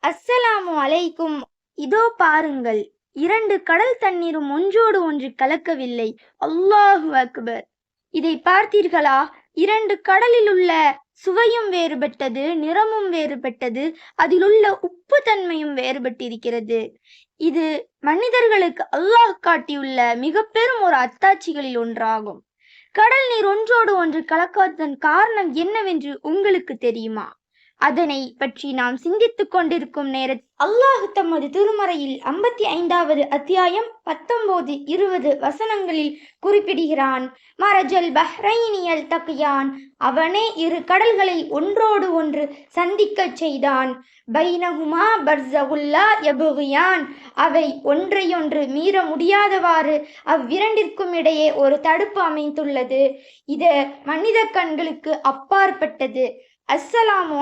அஸ்ஸலாமு அலைக்கும். இதோ பாருங்கள், இரண்டு கடல் தண்ணீரும் ஒன்றோடு ஒன்று கலக்கவில்லை. அல்லாஹு அக்பர். இதை பார்த்தீர்களா? இரண்டு கடலில் உள்ள சுவையும் வேறுபட்டது, நிறமும் வேறுபட்டது, அதிலுள்ள உப்பு தன்மையும் வேறுபட்டிருக்கிறது. இது மனிதர்களுக்கு அல்லாஹ் காட்டியுள்ள மிக பெரும் ஒரு அத்தாட்சிகளில் ஒன்றாகும். கடல் நீர் ஒன்றோடு ஒன்று கலக்காததன் காரணம் என்னவென்று உங்களுக்கு தெரியுமா? அதனை பற்றி நாம் சிந்தித்துக் கொண்டிருக்கும் நேரத்தில் அல்லாஹ் தமது திருமறையில் 55வது அத்தியாயம் 19, 20 வசனங்களில் குறிப்பிடுகிறான். மரஜல் பஹ்ரைனியல் தக்கியான், அவனே இரு கடல்களை ஒன்றோடு ஒன்று சந்திக்கச் செய்தான். பைனஹுமா பர்ஸகுல்லா யபுகியான், அவை ஒன்றையொன்று மீற முடியாதவாறு அவ்விரண்டிற்கும் இடையே ஒரு தடுப்பு அமைந்துள்ளது. இது மனித கண்களுக்கு அப்பாற்பட்டது. அஸ்ஸலாமு